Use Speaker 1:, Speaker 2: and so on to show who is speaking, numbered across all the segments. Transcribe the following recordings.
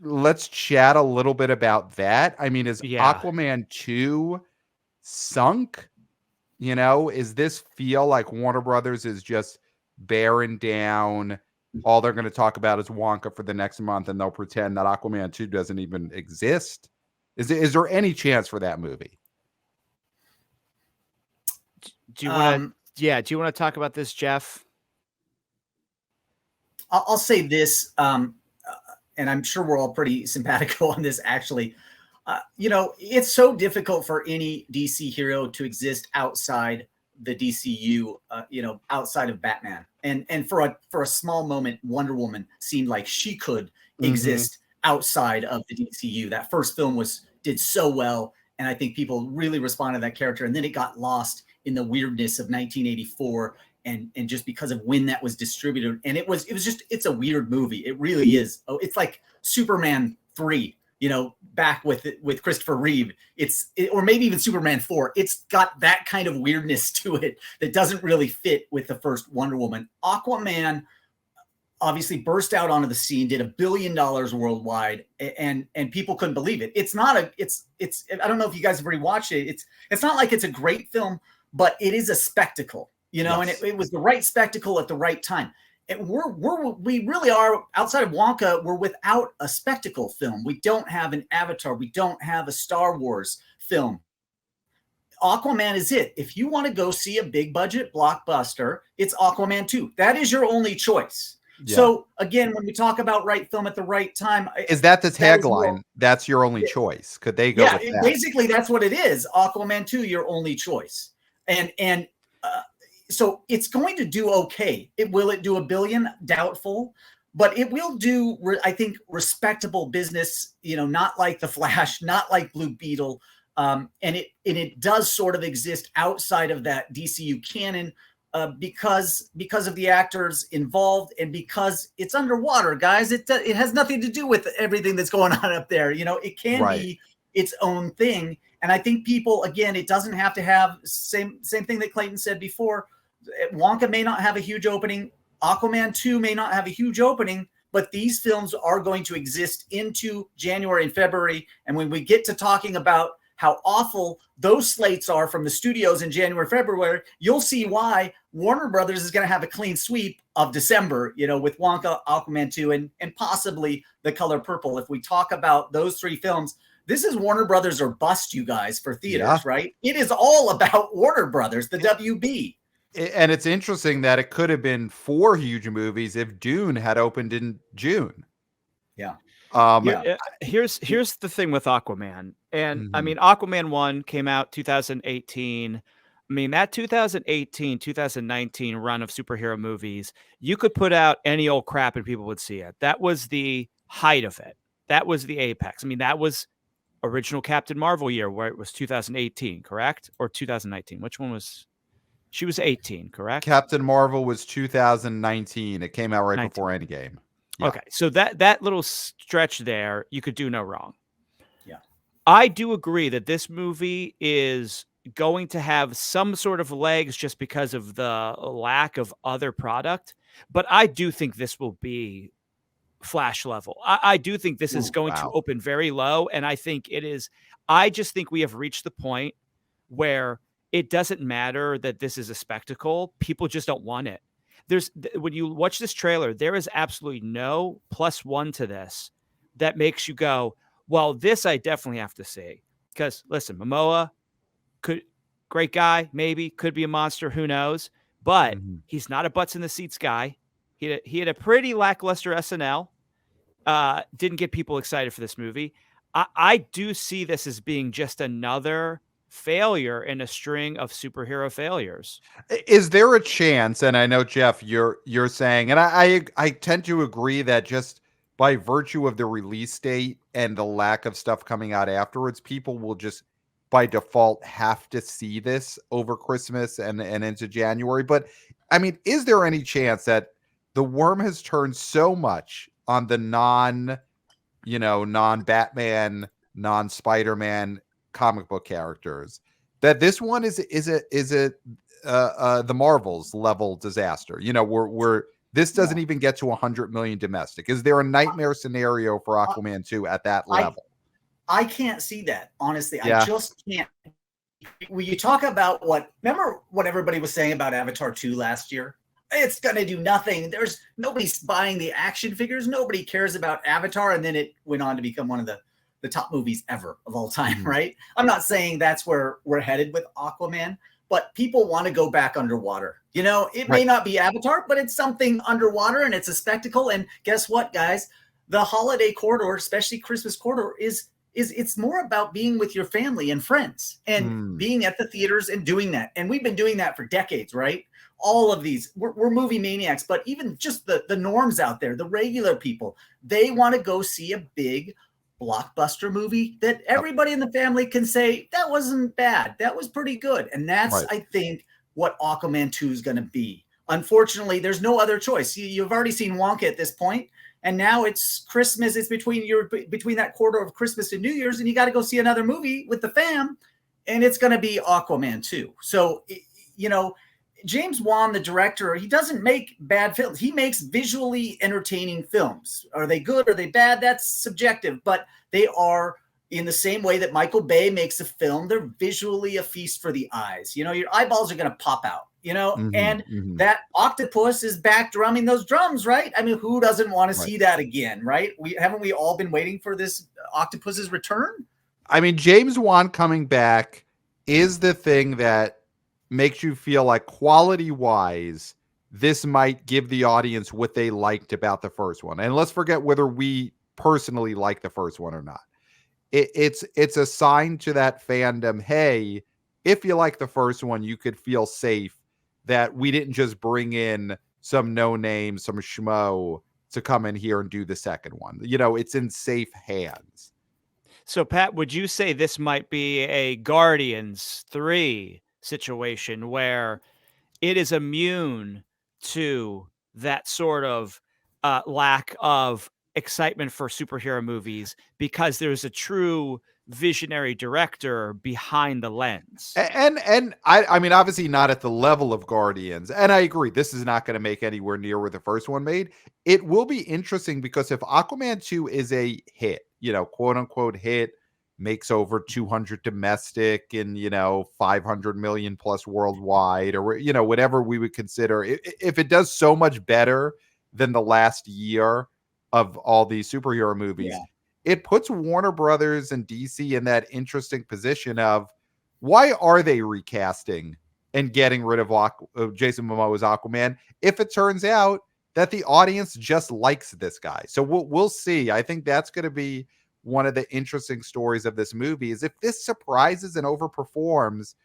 Speaker 1: let's chat a little bit about that. I mean, is
Speaker 2: Yeah.
Speaker 1: Aquaman 2 sunk? Is this feel like Warner Brothers is just bearing down? All they're going to talk about is Wonka for the next month, and they'll pretend that Aquaman 2 doesn't even exist. Is there any chance for that movie?
Speaker 2: Do you want to? Yeah. Do you want to talk about this, Jeff?
Speaker 3: I'll say this, and I'm sure we're all pretty simpatico on this, actually. It's so difficult for any DC hero to exist outside the DCU, outside of Batman. And for a small moment, Wonder Woman seemed like she could exist outside of the DCU. That first film did so well, and I think people really responded to that character. And then it got lost in the weirdness of 1984. And just because of when that was distributed, and it's a weird movie. It really is. Oh, it's like Superman 3, back with Christopher Reeve. Or maybe even Superman 4. It's got that kind of weirdness to it that doesn't really fit with the first Wonder Woman. Aquaman obviously burst out onto the scene, did $1 billion worldwide, and people couldn't believe it. It's not I don't know if you guys have already watched it. It's not like it's a great film, but it is a spectacle.
Speaker 1: Yes.
Speaker 3: And it was the right spectacle at the right time. And we really are, outside of Wonka, we're without a spectacle film. We don't have an Avatar. We don't have a Star Wars film. Aquaman is it. If you want to go see a big budget blockbuster, it's Aquaman 2. That is your only choice. Yeah. So again, when we talk about right film at the right time,
Speaker 1: is that the tagline? That's your only choice. Could they go?
Speaker 3: Yeah, basically that's what it is. Aquaman 2, your only choice. And so it's going to do okay. Will it do $1 billion? Doubtful, but it will do, I think, respectable business. Not like The Flash, not like Blue Beetle, and it does sort of exist outside of that DCU canon because of the actors involved and because it's underwater, guys. It has nothing to do with everything that's going on up there. It can be its own thing, and I think people, again, it doesn't have to have same thing that Clayton said before. Wonka may not have a huge opening. Aquaman 2 may not have a huge opening, but these films are going to exist into January and February. And when we get to talking about how awful those slates are from the studios in January, February, you'll see why Warner Brothers is going to have a clean sweep of December, with Wonka, Aquaman 2, and possibly The Color Purple. If we talk about those three films, this is Warner Brothers or bust, you guys, for theaters, right? It is all about Warner Brothers, the WB.
Speaker 1: And it's interesting that it could have been 4 huge movies if Dune had opened in June.
Speaker 3: Yeah.
Speaker 2: Here's the thing with Aquaman. And I mean, Aquaman 1 came out 2018. I mean, that 2018, 2019 run of superhero movies, you could put out any old crap and people would see it. That was the height of it. That was the apex. I mean, that was original Captain Marvel year, where it was 2018, correct? Or 2019? Which one was... She was 18, correct?
Speaker 1: Captain Marvel was 2019. It came out right 19. Before Endgame.
Speaker 2: Yeah. Okay, so that little stretch there, you could do no wrong.
Speaker 3: Yeah.
Speaker 2: I do agree that this movie is going to have some sort of legs just because of the lack of other product, but I do think this will be Flash level. I do think this is going to open very low, and I think it is. I just think we have reached the point where it doesn't matter that this is a spectacle. People just don't want it. When you watch this trailer, there is absolutely no +1 to this that makes you go, well, this I definitely have to see. Because listen, Momoa, great guy, maybe, could be a monster, who knows? But he's not a butts in the seats guy. He had a pretty lackluster SNL. Didn't get people excited for this movie. I do see this as being just another failure in a string of superhero failures.
Speaker 1: Is there a chance, and I know, Jeff, you're saying, and I tend to agree that just by virtue of the release date and the lack of stuff coming out afterwards, people will just by default have to see this over Christmas and into January. But I mean, is there any chance that the worm has turned so much on the non-Batman, non-Spider-Man comic book characters that this one is it the Marvels level disaster? We're This doesn't even get to 100 million domestic. Is there a nightmare scenario for Aquaman 2 at that level?
Speaker 3: I can't see that, honestly.
Speaker 1: Yeah.
Speaker 3: I just can't. When you talk about remember what everybody was saying about Avatar 2 last year? It's going to do nothing. There's nobody's buying the action figures. Nobody cares about Avatar. And then it went on to become one of the top movies ever of all time, right? I'm not saying that's where we're headed with Aquaman, but people want to go back underwater. You know, it may not be Avatar, but it's something underwater and it's a spectacle. And guess what, guys? The holiday corridor, especially Christmas corridor, it's more about being with your family and friends and being at the theaters and doing that. And we've been doing that for decades, right? All of these, we're movie maniacs, but even just the norms out there, the regular people, they want to go see a big blockbuster movie that everybody in the family can say, that wasn't bad. That was pretty good. And that's, I think, what Aquaman 2 is going to be. Unfortunately, there's no other choice. You've already seen Wonka at this point, and now it's Christmas. It's between that quarter of Christmas and New Year's, and you got to go see another movie with the fam, and it's going to be Aquaman 2. So, you know, James Wan, the director, he doesn't make bad films. He makes visually entertaining films. Are they good? Are they bad? That's subjective, but they are, in the same way that Michael Bay makes a film, they're visually a feast for the eyes. You know, your eyeballs are going to pop out, you know, and that octopus is back drumming those drums, right? I mean, who doesn't want to see that again, right? Haven't we all been waiting for this octopus's return?
Speaker 1: I mean, James Wan coming back is the thing that makes you feel like quality-wise, this might give the audience what they liked about the first one. And let's forget whether we personally like the first one or not. It's a sign to that fandom, hey, if you like the first one, you could feel safe that we didn't just bring in some no-name, some schmo to come in here and do the second one. You know, it's in safe hands.
Speaker 2: So, Pat, would you say this might be a Guardians 3 situation where it is immune to that sort of lack of excitement for superhero movies because there's a true visionary director behind the lens?
Speaker 1: And I mean, obviously not at the level of Guardians. And I agree, this is not going to make anywhere near where the first one made. It will be interesting because if Aquaman 2 is a hit, you know, quote unquote hit, makes over 200 domestic and, you know, 500 million plus worldwide, or, you know, whatever we would consider, if it does so much better than the last year of all these superhero movies, it puts Warner Brothers and DC in that interesting position of why are they recasting and getting rid of Jason Momoa's Aquaman if it turns out that the audience just likes this guy? So we'll see. I think that's going to be one of the interesting stories of this movie is if this surprises and overperforms,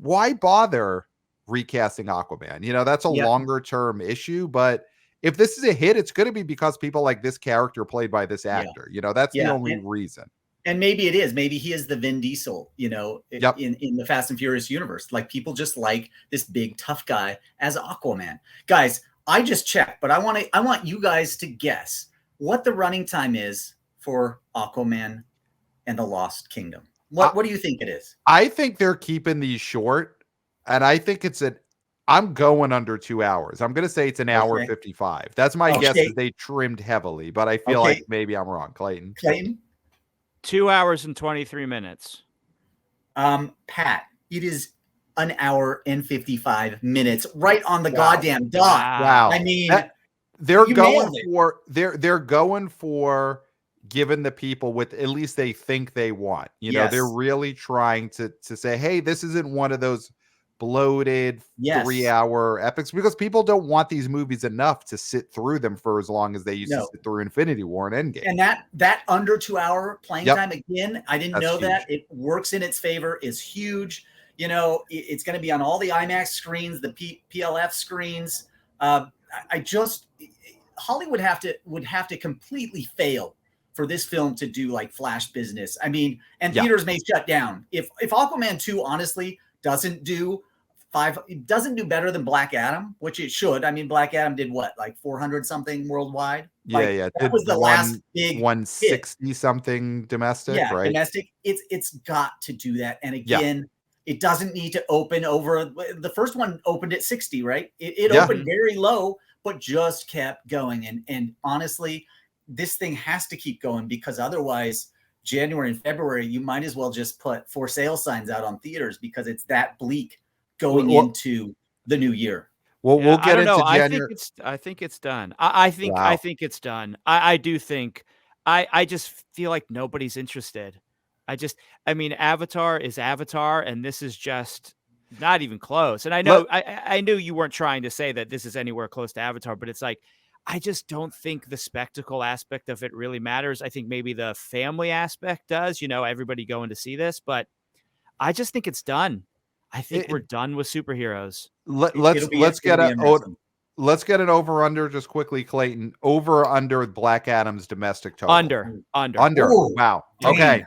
Speaker 1: why bother recasting Aquaman? You know, that's a longer term issue, but if this is a hit, it's going to be because people like this character played by this actor. You know, that's the only reason. And
Speaker 3: maybe it is. Maybe he is the Vin Diesel, you know, in the Fast and Furious universe. Like people just like this big tough guy as Aquaman. Guys, I just checked, but I want you guys to guess what the running time is for Aquaman and the Lost Kingdom. What do you think it is?
Speaker 1: I think they're keeping these short, and I think I'm going under 2 hours. I'm going to say it's an hour 55. That's my guess. They trimmed heavily, but I feel like maybe I'm wrong. Clayton?
Speaker 2: 2 hours and 23 minutes.
Speaker 3: Pat, it is an hour and 55 minutes, right on the goddamn dot.
Speaker 1: Wow.
Speaker 3: I mean,
Speaker 1: they're going for giving the people what at least they think they want. You know, they're really trying to say, hey, this isn't one of those bloated 3-hour epics, because people don't want these movies enough to sit through them for as long as they used to sit through Infinity War and Endgame.
Speaker 3: And that under 2 hour playing time, again, I didn't know that it works in its favor, is huge. You know, it's going to be on all the IMAX screens, the PLF screens. Hollywood would have to completely fail for this film to do like flash business. I mean, and theaters may shut down. If Aquaman 2 honestly doesn't do better than Black Adam, which it should. I mean, Black Adam did what, like 400 something worldwide? That was the last big
Speaker 1: 160 something domestic, right?
Speaker 3: Domestic. It's got to do that. And again, it doesn't need to open over. The first one opened at 60, right? It opened very low, but just kept going. And honestly, this thing has to keep going, because otherwise January and February, you might as well just put for sale signs out on theaters, because it's that bleak going into the new year.
Speaker 1: Well, we'll get
Speaker 2: I don't
Speaker 1: into
Speaker 2: know.
Speaker 1: January.
Speaker 2: I think it's done. I
Speaker 1: Wow.
Speaker 2: think it's done. I do think. I just feel like nobody's interested. I mean, Avatar is Avatar, and this is just not even close. And I know I knew you weren't trying to say that this is anywhere close to Avatar, but it's like, I just don't think the spectacle aspect of it really matters. I think maybe the family aspect does, everybody going to see this, but I just think it's done. I think we're done with superheroes.
Speaker 1: Let's get an over under just quickly, Clayton. Over under Black Adam's domestic total.
Speaker 2: Under.
Speaker 1: Ooh, wow. Dang.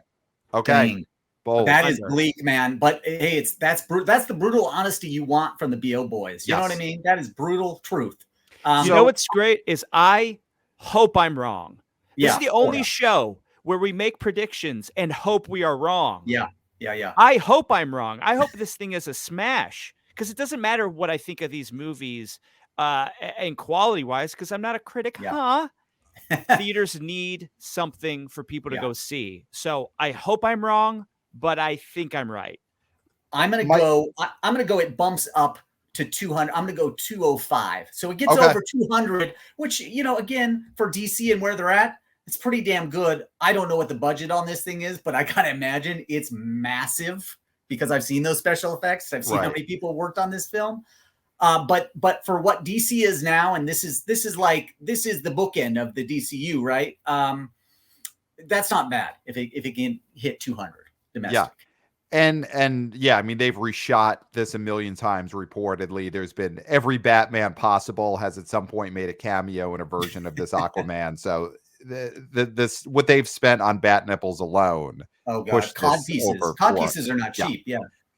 Speaker 1: Okay.
Speaker 3: Bold. That is bleak, man. But hey, that's the brutal honesty you want from the BO boys. You know what I mean? That is brutal truth.
Speaker 2: You know what's great is I hope I'm wrong. This is the only show where we make predictions and hope we are wrong.
Speaker 3: Yeah.
Speaker 2: I hope I'm wrong. I hope this thing is a smash, because it doesn't matter what I think of these movies and quality wise, because I'm not a critic. Theaters need something for people to go see. So I hope I'm wrong, but I think I'm right.
Speaker 3: I'm gonna go. It bumps up to 200. I'm gonna go 205. So it gets over 200, which, again, for DC and where they're at, it's pretty damn good. I don't know what the budget on this thing is, but I gotta imagine it's massive, because I've seen those special effects. I've seen how many people worked on this film. But for what DC is now, and this is the bookend of the DCU, right? That's not bad if it can hit 200 domestic.
Speaker 1: Yeah. And yeah, I mean, they've reshot this a million times. Reportedly, there's been every Batman possible has at some point made a cameo in a version of this Aquaman. So what they've spent on bat nipples alone.
Speaker 3: Oh god, cod pieces are not cheap. Yeah.